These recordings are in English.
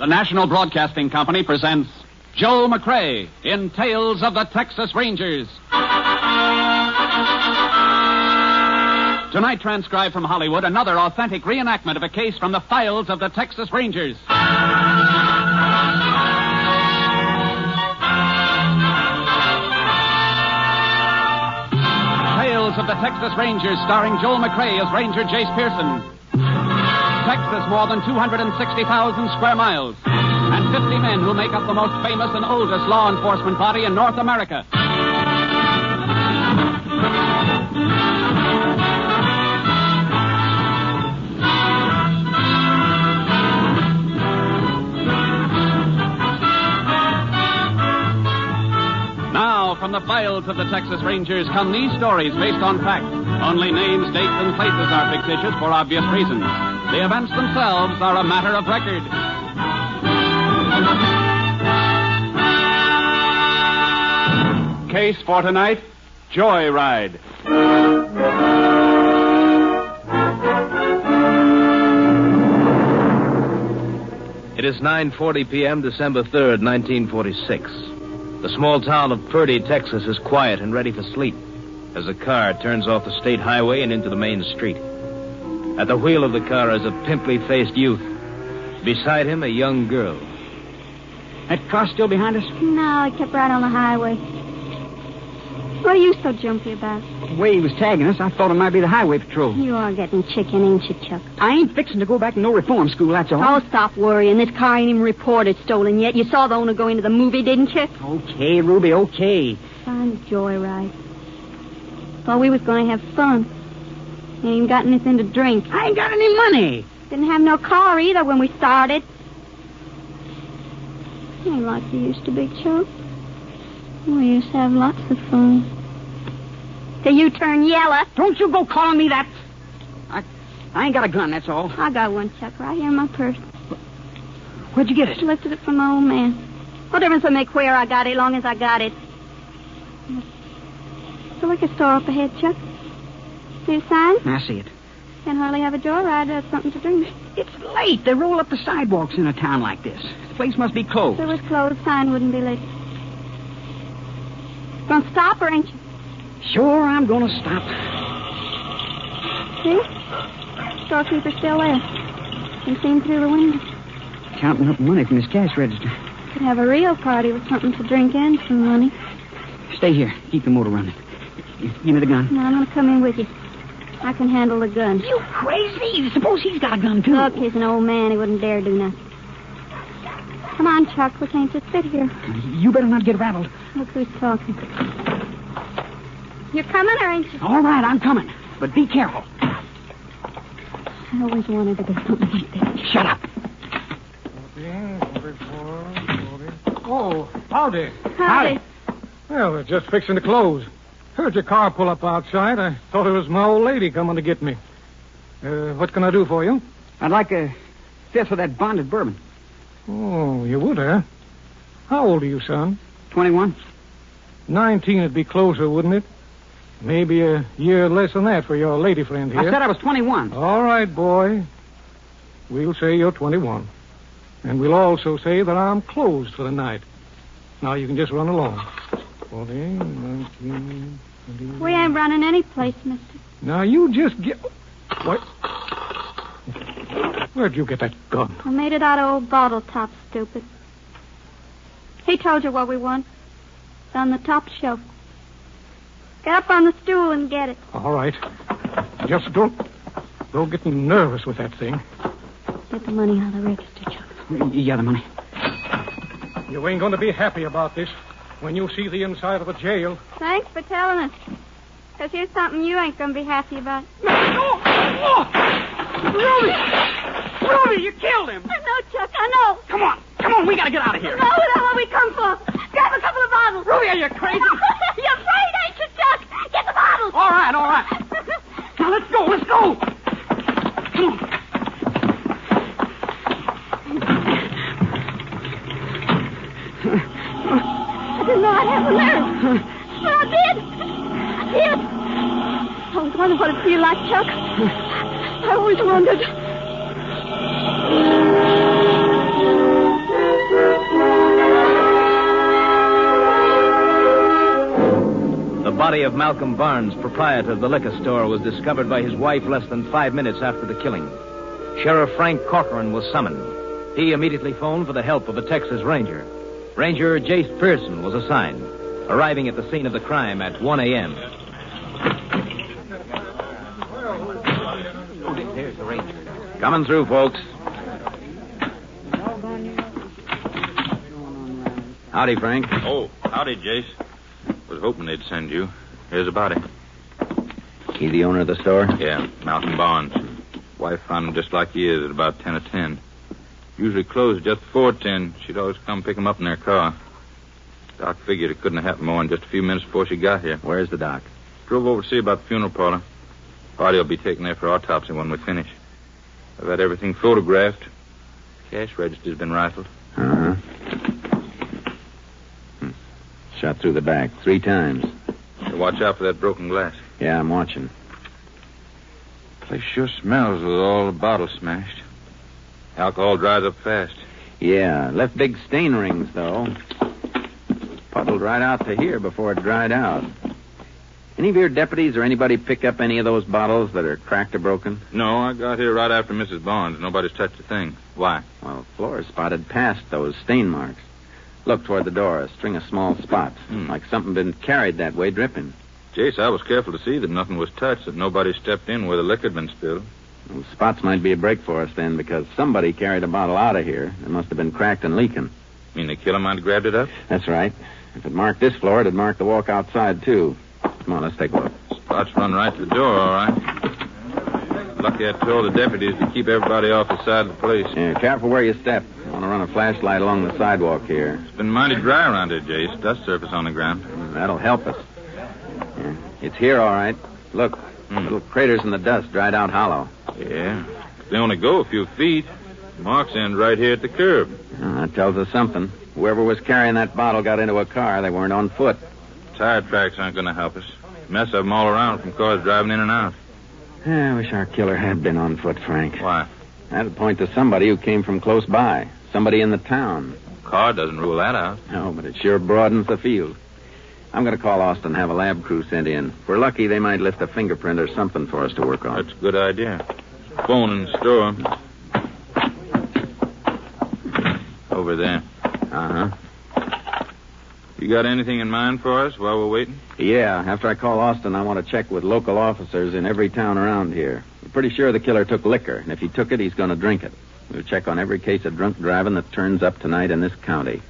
The National Broadcasting Company presents Joel McCrea in Tales of the Texas Rangers. Tonight, transcribed from Hollywood, another authentic reenactment of a case from the files of the Texas Rangers. Tales of the Texas Rangers, starring Joel McCrea as Ranger Jace Pearson. Texas, more than 260,000 square miles, and 50 men who make up the most famous and oldest law enforcement body in North America. Now, from the files of the Texas Rangers come these stories based on fact. Only names, dates, and places are fictitious for obvious reasons. The events themselves are a matter of record. Case for tonight, Joyride. It is 9:40 p.m., December 3rd, 1946. The small town of Purdy, Texas is quiet and ready for sleep as a car turns off the state highway and into the main street. At the wheel of the car is a pimply-faced youth. Beside him, a young girl. That car still behind us? No, it kept right on the highway. What are you so jumpy about? The way he was tagging us, I thought it might be the highway patrol. You are getting chicken, ain't you, Chuck? I ain't fixing to go back to no reform school, that's all. Oh, stop worrying. This car ain't even reported stolen yet. You saw the owner go into the movie, didn't you? Okay, Ruby, okay. Fine joyride. Thought we was going to have fun. You ain't got anything to drink. I ain't got any money. Didn't have no car either when we started. Ain't like you used to be, Chuck. We used to have lots of fun. Till you turn yellow. Don't you go calling me that. I ain't got a gun, that's all. I got one, Chuck, right here in my purse. Where'd you get it? I lifted it from my old man. What difference does it make where I got it, long as I got it? The liquor store up ahead, Chuck. See the sign? I see it. Can't hardly have a joyride without something to drink. It's late. They roll up the sidewalks in a town like this. The place must be closed. If it was closed, sign wouldn't be lit. Gonna stop, or ain't you? Sure, I'm gonna stop. See? Storekeeper's still there. Can see him through the window. Counting up money from his cash register. Could have a real party with something to drink and some money. Stay here. Keep the motor running. Give me the gun. No, I'm gonna come in with you. I can handle the gun. You crazy? Suppose he's got a gun, too. Look, he's an old man. He wouldn't dare do nothing. Come on, Chuck. We can't just sit here. You better not get rattled. Look who's talking. You're coming, or ain't you? All right, I'm coming. But be careful. I always wanted to do something like this. Shut up. 44, 40. Oh, howdy. Howdy. Well, we're just fixing to close. Heard your car pull up outside. I thought it was my old lady coming to get me. What can I do for you? I'd like a fifth of that bonded bourbon. Oh, you would, huh? How old are you, son? 21. 19 would be closer, wouldn't it? Maybe a year less than that for your lady friend here. I said I was 21. All right, boy. We'll say you're 21. And we'll also say that I'm closed for the night. Now you can just run along. 40, 19, 20. We ain't running any place, mister. Now you just get... What? Where'd you get that gun? I made it out of old bottle top, stupid. He told you what we want. It's on the top shelf. Get up on the stool and get it. All right. Just don't get me nervous with that thing. Get the money out of the register, Chuck. Yeah, the money. You ain't going to be happy about this when you see the inside of a jail. Thanks for telling us. Because here's something you ain't going to be happy about. Oh! Ruby! Ruby, you killed him! I know, Chuck, I know. Come on, we gotta get out of here. No, we don't know what we come for. Grab a couple of bottles. Ruby, are you crazy? You're afraid, ain't you, Chuck? Get the bottles. All right. Now, let's go. Come on. I didn't know I'd have the nerve. But I did. I always wondered what it'd feel like, Chuck. I always wondered. body of Malcolm Barnes, proprietor of the liquor store, was discovered by his wife less than 5 minutes after the killing. Sheriff Frank Corcoran was summoned. He immediately phoned for the help of a Texas Ranger. Ranger Jace Pearson was assigned, arriving at the scene of the crime at 1 a.m. There's the Ranger. Coming through, folks. Howdy, Frank. Oh, howdy, Jace. Was hoping they'd send you. Here's a body. He the owner of the store? Yeah, Malcolm Barnes. Wife found him just like he is at about 10 or 10. Usually closed just before 10. She'd always come pick him up in their car. Doc figured it couldn't have happened more than just a few minutes before she got here. Where's the doc? Drove over to see about the funeral parlor. Body will be taken there for autopsy when we finish. I've had everything photographed. Cash register's been rifled. Uh-huh. Shot through the back 3 times. So watch out for that broken glass. Yeah, I'm watching. Place sure smells with all the bottles smashed. Alcohol dries up fast. Yeah, left big stain rings, though. Puddled right out to here before it dried out. Any of your deputies or anybody pick up any of those bottles that are cracked or broken? No, I got here right after Mrs. Barnes. Nobody's touched a thing. Why? Well, the floor is spotted past those stain marks. Look toward the door, a string of small spots. Like something been carried that way, dripping. Jace, I was careful to see that nothing was touched, that nobody stepped in where the liquor had been spilled. Well, spots might be a break for us then, because somebody carried a bottle out of here. It must have been cracked and leaking. Mean the killer might have grabbed it up? That's right. If it marked this floor, it'd mark the walk outside, too. Come on, let's take a look. Spots run right to the door, all right. Lucky I told the deputies to keep everybody off the side of the place. Yeah, careful where you step. I want to run a flashlight along the sidewalk here. It's been mighty dry around here, Jace. Dust surface on the ground. That'll help us. Yeah, it's here, all right. Look, little craters in the dust, dried out hollow. Yeah. They only go a few feet. Marks end right here at the curb. Well, that tells us something. Whoever was carrying that bottle got into a car. They weren't on foot. Tire tracks aren't going to help us. Mess of them all around from cars driving in and out. I wish our killer had been on foot, Frank. Why? That'd point to somebody who came from close by. Somebody in the town. Car doesn't rule that out. No, but it sure broadens the field. I'm going to call Austin and have a lab crew sent in. If we're lucky, they might lift a fingerprint or something for us to work on. That's a good idea. Phone in the store. Over there. Uh-huh. You got anything in mind for us while we're waiting? Yeah, after I call Austin, I want to check with local officers in every town around here. We're pretty sure the killer took liquor, and if he took it, he's going to drink it. We'll check on every case of drunk driving that turns up tonight in this county.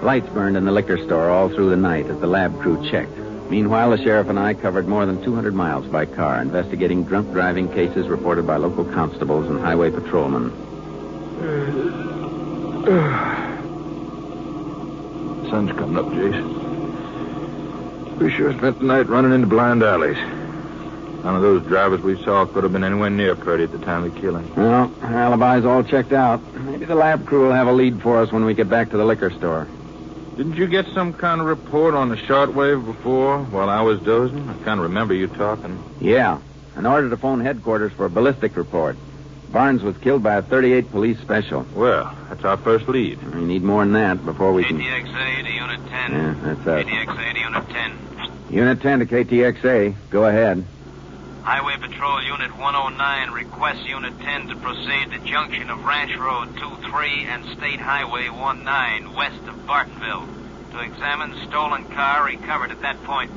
Lights burned in the liquor store all through the night as the lab crew checked. Meanwhile, the sheriff and I covered more than 200 miles by car, investigating drunk driving cases reported by local constables and highway patrolmen. Sun's coming up, Jace. We sure spent the night running into blind alleys. None of those drivers we saw could have been anywhere near Purdy at the time of the killing. Well, our alibi's all checked out. Maybe the lab crew will have a lead for us when we get back to the liquor store. Didn't you get some kind of report on the shortwave before while I was dozing? I kind of remember you talking. Yeah. An order to phone headquarters for a ballistic report. Barnes was killed by a 38 police special. Well, that's our first lead. We need more than that before we can... KTXA to Unit 10. Yeah, that's us. KTXA to Unit 10. Unit 10 to KTXA. Go ahead. Highway Patrol Unit 109 requests Unit 10 to proceed to junction of Ranch Road 23 and State Highway 19 west of Bartonville to examine stolen car recovered at that point.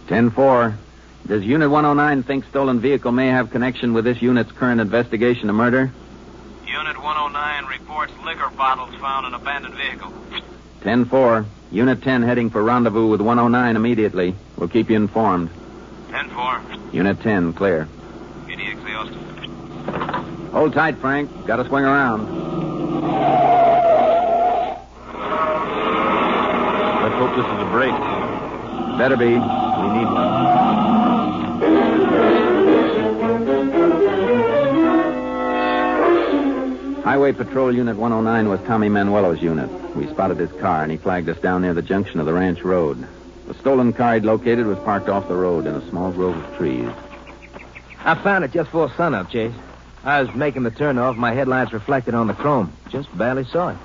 10-4. Does Unit 109 think stolen vehicle may have connection with this unit's current investigation of murder? Unit 109 reports liquor bottles found in abandoned vehicle. 10-4. Unit 10 heading for rendezvous with 109 immediately. We'll keep you informed. 10-4. Unit 10, clear. KTXA Austin. Hold tight, Frank. Got to swing around. Let's hope this is a break. Better be. We need one. Highway Patrol Unit 109 was Tommy Manuelo's unit. We spotted his car, and he flagged us down near the junction of the ranch road. The stolen car he'd located was parked off the road in a small grove of trees. I found it just before sunup, Chase. I was making the turnoff. My headlights reflected on the chrome. Just barely saw it.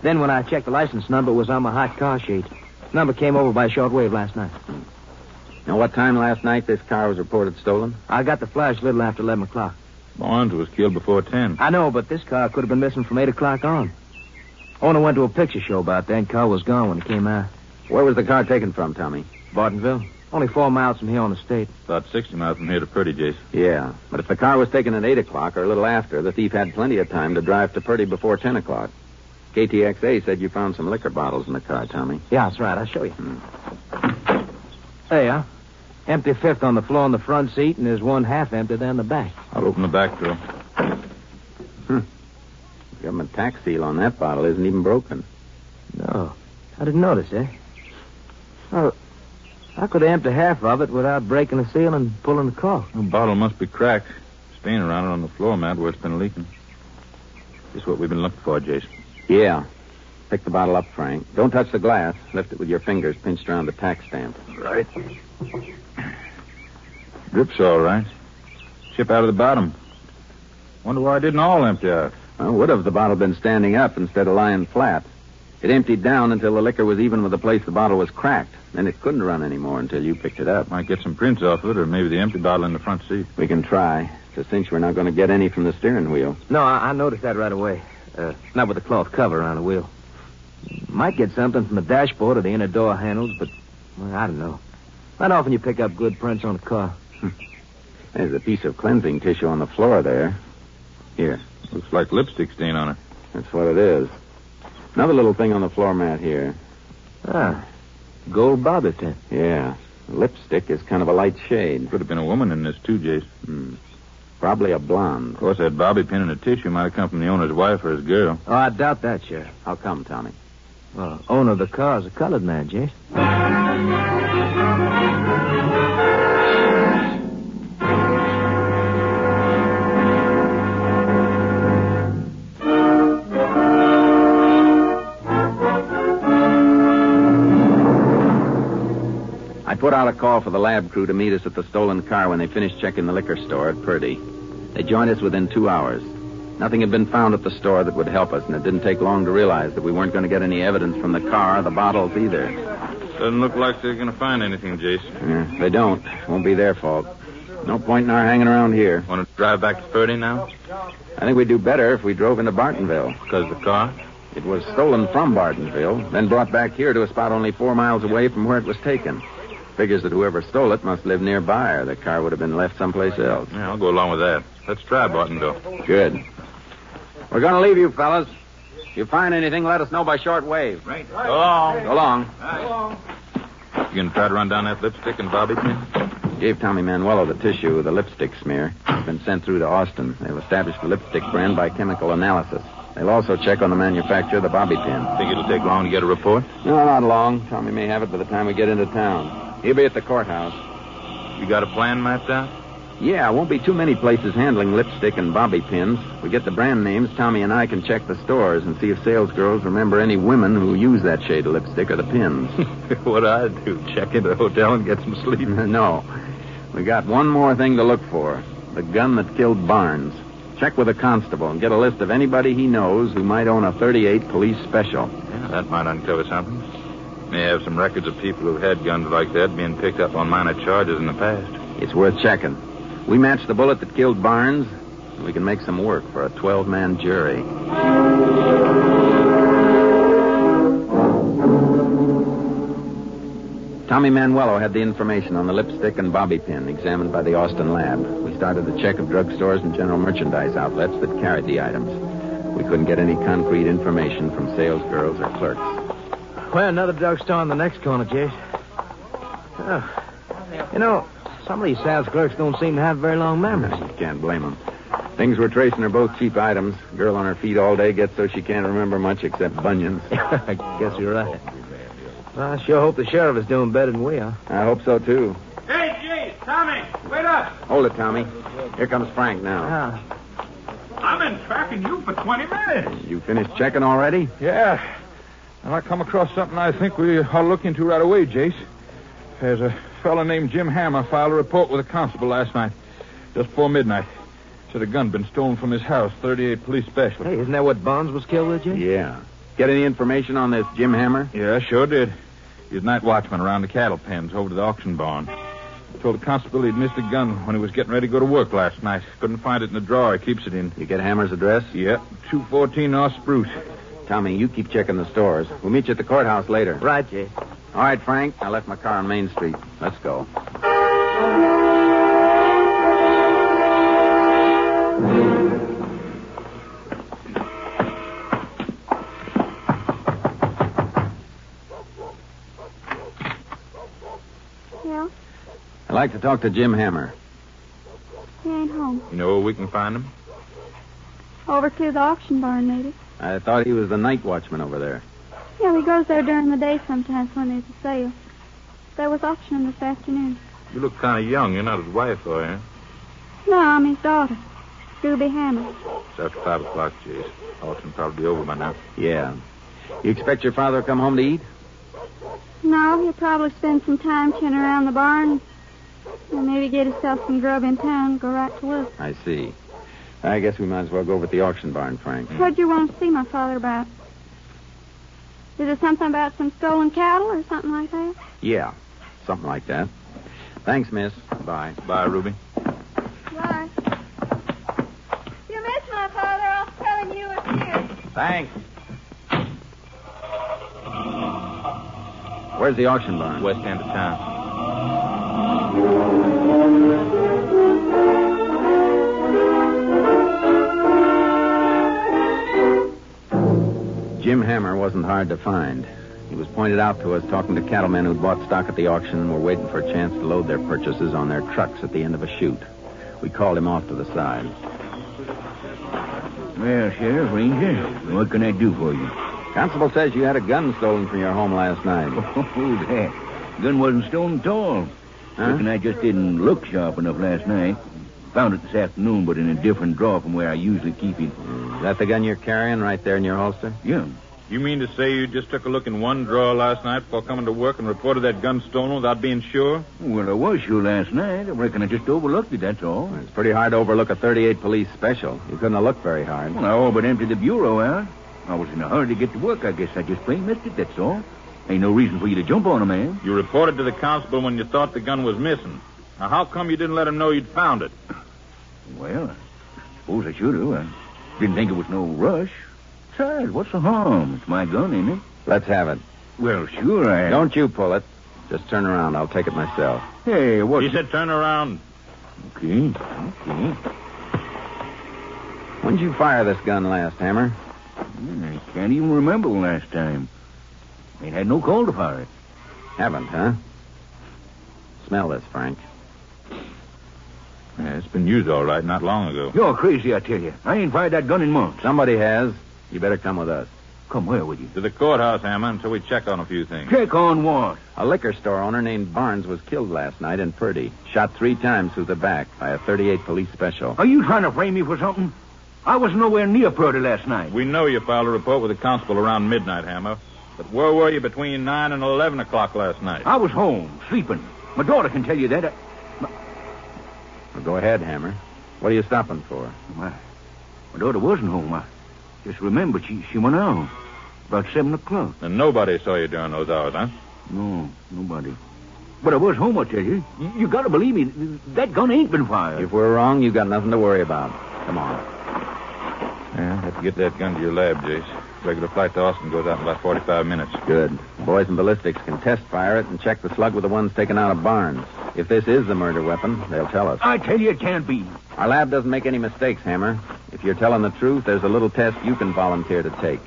Then when I checked the license number, it was on my hot car sheet. Number came over by shortwave last night. Now, what time last night this car was reported stolen? I got the flash a little after 11 o'clock. Barnes was killed before 10. I know, but this car could have been missing from 8 o'clock on. Owner went to a picture show about that, and car was gone when it came out. Where was the car taken from, Tommy? Bartonville. Only 4 miles from here on the state. About 60 miles from here to Purdy, Jace. Yeah, but if the car was taken at 8 o'clock or a little after, the thief had plenty of time to drive to Purdy before 10 o'clock. KTXA said you found some liquor bottles in the car, Tommy. Yeah, that's right. I'll show you. There you are. Empty fifth on the floor in the front seat, and there's one half empty down the back. I'll open the back door. Government tax seal on that bottle isn't even broken. No. I didn't notice, eh? Oh, I could empty half of it without breaking the seal and pulling the cork. The bottle must be cracked. Stain around it on the floor mat where it's been leaking. This is what we've been looking for, Jason. Yeah. Pick the bottle up, Frank. Don't touch the glass. Lift it with your fingers pinched around the tax stamp. Right. Drip's all right. Chip out of the bottom. Wonder why it didn't all empty out. Well, would have the bottle been standing up instead of lying flat. It emptied down until the liquor was even with the place the bottle was cracked. Then it couldn't run anymore until you picked it up. Might get some prints off of it, or maybe the empty bottle in the front seat. We can try. It's a cinch we're not going to get any from the steering wheel. No, I noticed that right away. Not with the cloth cover around the wheel. Might get something from the dashboard or the inner door handles, but well, I don't know. Not often you pick up good prints on a car. There's a piece of cleansing tissue on the floor there. Here. Looks like lipstick stain on it. That's what it is. Another little thing on the floor mat here. Gold bobby pin. Yeah. Lipstick is kind of a light shade. Could have been a woman in this, too, Jace. Probably a blonde. Of course, that bobby pin in the tissue might have come from the owner's wife or his girl. Oh, I doubt that, Sheriff. How come, Tommy? Well, owner of the car is a colored man, Jace. I put out a call for the lab crew to meet us at the stolen car when they finished checking the liquor store at Purdy. They joined us within 2 hours. Nothing had been found at the store that would help us, and it didn't take long to realize that we weren't going to get any evidence from the car or the bottles either. Doesn't look like they're going to find anything, Jace. Yeah, they don't. Won't be their fault. No point in our hanging around here. Want to drive back to Purdy now? I think we'd do better if we drove into Bartonville. Because the car? It was stolen from Bartonville, then brought back here to a spot only 4 miles away from where it was taken. Figures that whoever stole it must live nearby, or the car would have been left someplace else. Yeah, I'll go along with that. Let's try Bartonville. Good. We're going to leave you, fellas. If you find anything, let us know by short wave. Right. Go along. So long. You going to try to run down that lipstick and bobby pin? Gave Tommy Manuelo the tissue with the lipstick smear. It's been sent through to Austin. They'll establish the lipstick brand by chemical analysis. They'll also check on the manufacturer of the bobby pin. Think it'll take long to get a report? No, not long. Tommy may have it by the time we get into town. He'll be at the courthouse. You got a plan mapped out? Yeah, won't be too many places handling lipstick and bobby pins. We get the brand names, Tommy and I can check the stores and see if salesgirls remember any women who use that shade of lipstick or the pins. What'd I do? Check into the hotel and get some sleep? No. We got one more thing to look for. The gun that killed Barnes. Check with a constable and get a list of anybody he knows who might own a .38 police special. Yeah, that might uncover something. May have some records of people who've had guns like that being picked up on minor charges in the past. It's worth checking. We match the bullet that killed Barnes, and we can make some work for a 12-man jury. Tommy Manuelo had the information on the lipstick and bobby pin examined by the Austin lab. We started a check of drugstores and general merchandise outlets that carried the items. We couldn't get any concrete information from salesgirls or clerks. Well, another drugstore on the next corner, Jace. Oh. You know, some of these sales clerks don't seem to have very long memories. You can't blame them. Things we're tracing are both cheap items. Girl on her feet all day gets so she can't remember much except bunions. I guess you're right. Well, I sure hope the sheriff is doing better than we are. I hope so, too. Hey, Jace, Tommy, wait up. Hold it, Tommy. Here comes Frank now. I've been tracking you for 20 minutes. You finished checking already? Yeah. And I come across something I think we ought to look into right away, Jace. There's a fella named Jim Hammer filed a report with a constable last night, just before midnight. said a gun been stolen from his house, 38 police special. Hey, isn't that what Bonds was killed with, Jim? Yeah. Get any information on this Jim Hammer? Yeah, sure did. He was night watchman around the cattle pens over to the auction barn. Told the constable he'd missed a gun when he was getting ready to go to work last night. Couldn't find it in the drawer he keeps it in. You get Hammer's address? Yep, 214 North Spruce. Tommy, you keep checking the stores. We'll meet you at the courthouse later. Right, Jay. All right, Frank. I left my car on Main Street. Let's go. Yeah? I'd like to talk to Jim Hammer. He ain't home. You know where we can find him? Over to the auction barn, maybe. I thought he was the night watchman over there. Yeah, he goes there during the day sometimes when there's a sale. There was auction this afternoon. You look kind of young. You're not his wife, are you? No, I'm his daughter, Ruby Hammer. It's after 5 o'clock, Jace. Auction probably be over by now. Yeah. You expect your father to come home to eat? No, he'll probably spend some time chewing around the barn and maybe get himself some grub in town and go right to work. I see. I guess we might as well go over at the auction barn, Frank. What'd you want to see my father about? Is it something about some stolen cattle or something like that? Yeah, something like that. Thanks, miss. Bye. Bye, Ruby. Bye. You missed my father. I was telling you it's here. Thanks. Where's the auction barn? West end of town. Jim Hammer wasn't hard to find. He was pointed out to us talking to cattlemen who'd bought stock at the auction and were waiting for a chance to load their purchases on their trucks at the end of a chute. We called him off to the side. Well, Sheriff, Ranger, what can I do for you? Constable says you had a gun stolen from your home last night. Oh, that. Gun wasn't stolen at all. Huh? Reckon I just didn't look sharp enough last night. Found it this afternoon, but in a different drawer from where I usually keep it. Is that the gun you're carrying right there in your holster? Yeah. You mean to say you just took a look in one drawer last night before coming to work and reported that gun stolen without being sure? Well, I was sure last night. I reckon I just overlooked it, that's all. It's pretty hard to overlook a 38 police special. You couldn't have looked very hard. Well, I all but emptied the bureau out. I was in a hurry to get to work. I guess I just plain missed it, that's all. Ain't no reason for you to jump on a man. You reported to the constable when you thought the gun was missing. Now, how come you didn't let him know you'd found it? Well, I suppose I should have. I didn't think it was no rush. Besides, what's the harm? It's my gun, ain't it? Let's have it. Well, sure, I... Don't you pull it. Just turn around. I'll take it myself. Hey, what... He said turn around. Okay. When did you fire this gun last, Hammer? I can't even remember the last time. Ain't had no call to fire it. Haven't, huh? Smell this, Frank. Yeah, it's been used all right not long ago. You're crazy, I tell you. I ain't fired that gun in months. Somebody has. You better come with us. Come where with you? To the courthouse, Hammer, until we check on a few things. Check on what? A liquor store owner named Barnes was killed last night in Purdy. Shot 3 times through the back by a 38 police special. Are you trying to frame me for something? I was nowhere near Purdy last night. We know you filed a report with the constable around midnight, Hammer. But where were you between 9 and 11 o'clock last night? I was home, sleeping. My daughter can tell you that. Well, go ahead, Hammer. What are you stopping for? My daughter wasn't home. I just remembered she went out about 7 o'clock. And nobody saw you during those hours, huh? No, nobody. But I was home, I tell you. You gotta believe me. That gun ain't been fired. If we're wrong, you got nothing to worry about. Come on. Yeah, have to get that gun to your lab, Jace. Regular flight to Austin goes out in about 45 minutes. Good. Boys in ballistics can test fire it and check the slug with the ones taken out of Barnes. If this is the murder weapon, they'll tell us. I tell you it can't be. Our lab doesn't make any mistakes, Hammer. If you're telling the truth, there's a little test you can volunteer to take.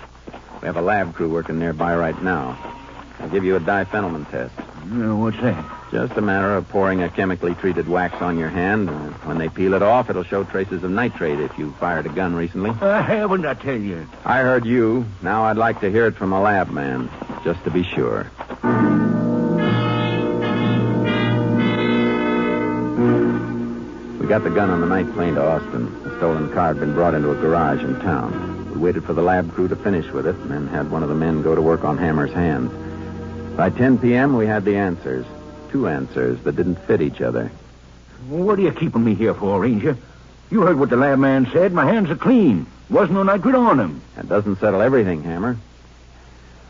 We have a lab crew working nearby right now. I'll give you a diphenylman test. What's that? Just a matter of pouring a chemically treated wax on your hand. When they peel it off, it'll show traces of nitrate if you fired a gun recently. I haven't, I tell you. I heard you. Now I'd like to hear it from a lab man, just to be sure. We got the gun on the night plane to Austin. The stolen car had been brought into a garage in town. We waited for the lab crew to finish with it and then had one of the men go to work on Hammer's hands. By 10 p.m., we had the answers. 2 answers that didn't fit each other. What are you keeping me here for, Ranger? You heard what the lab man said. My hands are clean. Wasn't no nitrate on them. That doesn't settle everything, Hammer.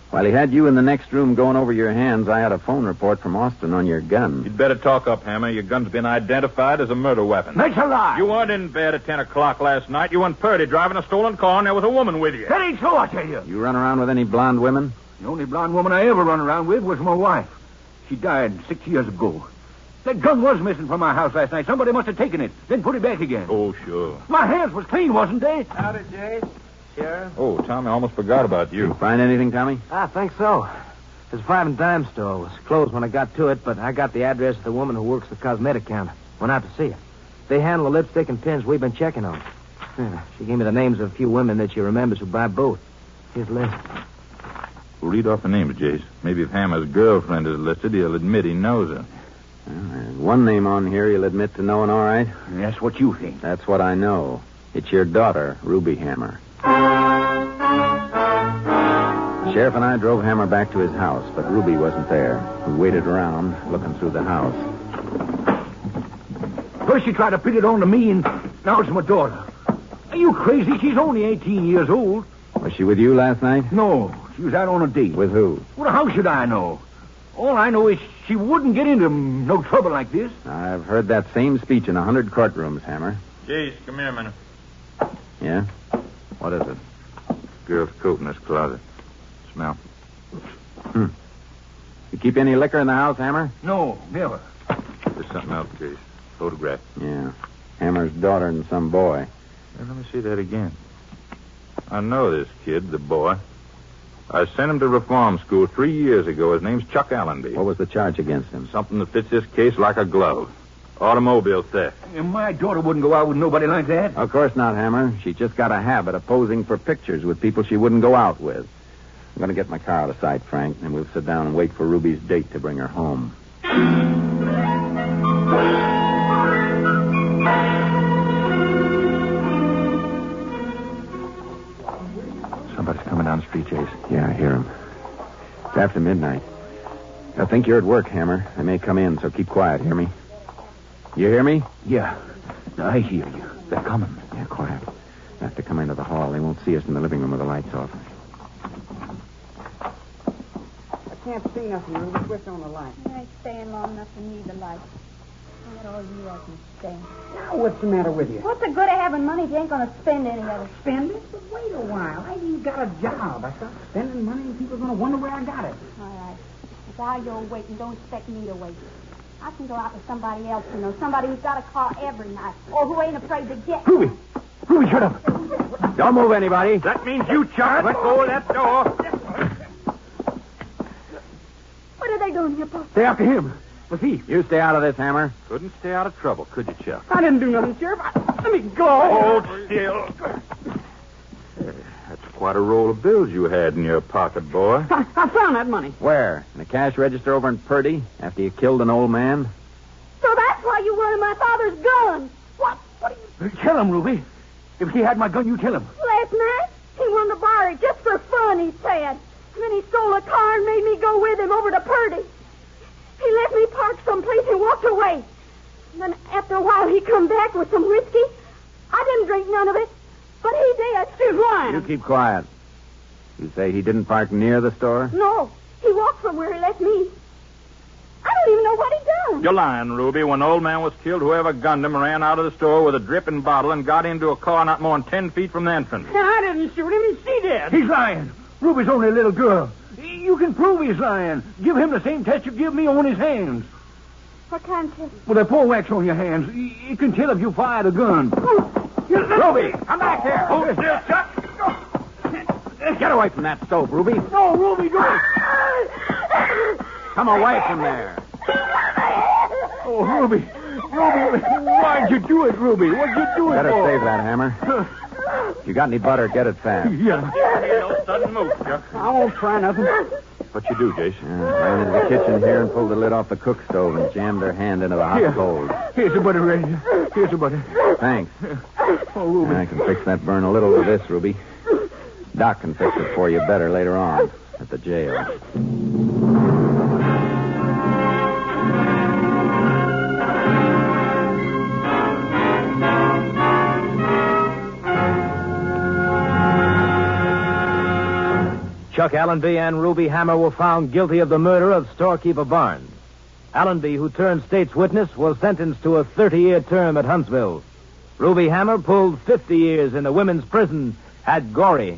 While he had you in the next room going over your hands, I had a phone report from Austin on your gun. You'd better talk up, Hammer. Your gun's been identified as a murder weapon. That's a lie. You weren't in bed at 10 o'clock last night. You and Purdy driving a stolen car, and there was a woman with you. That ain't so, I tell you. You run around with any blonde women? The only blonde woman I ever run around with was my wife. She died 6 years ago. That gun was missing from my house last night. Somebody must have taken it, then put it back again. Oh, sure. My hands was clean, wasn't they? Howdy, Jace. Sheriff? Oh, Tommy, I almost forgot about you. Find anything, Tommy? I think so. His 5 and dime store was closed when I got to it, but I got the address of the woman who works the cosmetic counter. Went out to see her. They handle the lipstick and pins we've been checking on. Yeah, she gave me the names of a few women that she remembers who buy both. Here's the list. We'll read off the names, Jace. Maybe if Hammer's girlfriend is listed, he'll admit he knows her. Well, there's one name on here you'll admit to knowing all right. That's what you think. That's what I know. It's your daughter, Ruby Hammer. The sheriff and I drove Hammer back to his house, but Ruby wasn't there. We waited around, looking through the house. First she tried to pin it on to me, and now it's my daughter. Are you crazy? She's only 18 years old. Was she with you last night? No, she was out on a date. With who? Well, how should I know? All I know is she wouldn't get into no trouble like this. I've heard that same speech in 100 courtrooms, Hammer. Jace, come here a minute. Yeah? What is it? Girl's coat in this closet. Smell. You keep any liquor in the house, Hammer? No, never. There's something else, Jace. Photograph. Yeah. Hammer's daughter and some boy. Hey, let me see that again. I know this kid, the boy. I sent him to reform school 3 years ago. His name's Chuck Allenby. What was the charge against him? Something that fits this case like a glove. Automobile theft. And my daughter wouldn't go out with nobody like that. Of course not, Hammer. She just got a habit of posing for pictures with people she wouldn't go out with. I'm going to get my car out of sight, Frank, and we'll sit down and wait for Ruby's date to bring her home. Somebody's coming down the street, Jace. Yeah, I hear him. It's after midnight. I think you're at work, Hammer. They may come in, so keep quiet. Hear me? You hear me? Yeah, I hear you. They're coming. Yeah, quiet. They have to come into the hall. They won't see us in the living room with the lights off. I can't see nothing, Ruby. Switch on the light. I ain't staying long enough to need the light. Not all you I can stand. Now, what's the matter with you? What's the good of having money if you ain't going to spend any of it? Spend it? But wait a while. I ain't got a job. I start spending money and people are going to wonder where I got it. All right. While you're waiting, don't expect me to wait. I can go out with somebody else, you know, somebody who's got a car every night, or who ain't afraid to get one. Ruby! Ruby, shut up. Don't move anybody. That means you, Chuck. Let go of that door. What are they doing here, Pop? Stay after him. The thief. You stay out of this, Hammer. Couldn't stay out of trouble, could you, Chuck? I didn't do nothing, Sheriff. Let me go. Hold still. That's quite a roll of bills you had in your pocket, boy. I found that money. Where? In the cash register over in Purdy after you killed an old man? So that's why you wanted my father's gun. What are you... Tell him, Ruby. If he had my gun, you tell him. Last night, he wanted to borrow it just for fun, he said. And then he stole a car and made me go with him over to Purdy. He left me parked someplace and walked away. And then after a while, he come back with some whiskey. I didn't drink none of it, but he did. She's lying. You keep quiet. You say he didn't park near the store? No, he walked from where he left me. I don't even know what he done. You're lying, Ruby. When the old man was killed, whoever gunned him ran out of the store with a dripping bottle and got into a car not more than 10 feet from the entrance. I didn't shoot him. She did. He's lying. Ruby's only a little girl. You can prove he's lying. Give him the same test you give me on his hands. What kind of test? Well, they pour wax on your hands. You can tell if you fired a gun. Ruby, come back here. Hold still, Chuck. Get away from that stove, Ruby. No, Ruby, do it. Come away from there. Oh, Ruby. Ruby, why'd you do it, Ruby? What'd you do it Better for? save that, Hammer. If you got any butter, get it fast. Yeah. No sudden move, Chuck. I won't try nothing. What you do, Jason? Ran into the kitchen here and pulled the lid off the cook stove and jammed her hand into the hot Here. coals. Here's the butter, Ranger. Here's the butter. Thanks. Oh, Ruby. I can fix that burn a little with this, Ruby. Doc can fix it for you better later on at the jail. Chuck Allenby and Ruby Hammer were found guilty of the murder of storekeeper Barnes. Allenby, who turned state's witness, was sentenced to a 30-year term at Huntsville. Ruby Hammer pulled 50 years in the women's prison at Goree.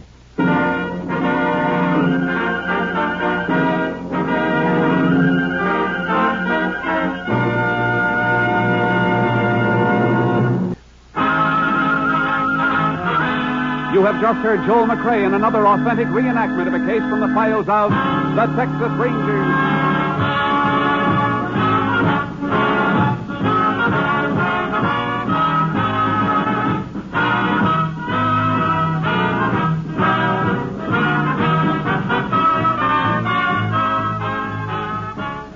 You have just heard Joel McCrea in another authentic reenactment of a case from the files of the Texas Rangers.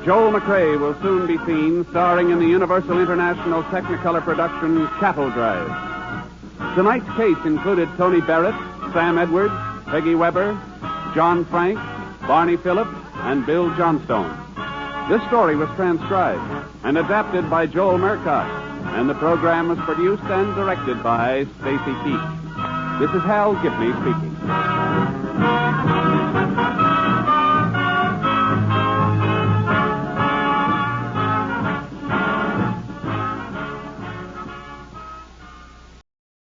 Joel McCrea will soon be seen starring in the Universal International Technicolor production Cattle Drive. Tonight's case included Tony Barrett, Sam Edwards, Peggy Weber, John Frank, Barney Phillips, and Bill Johnstone. This story was transcribed and adapted by Joel McCrea, and the program was produced and directed by Stacy Keach. This is Hal Gibney speaking.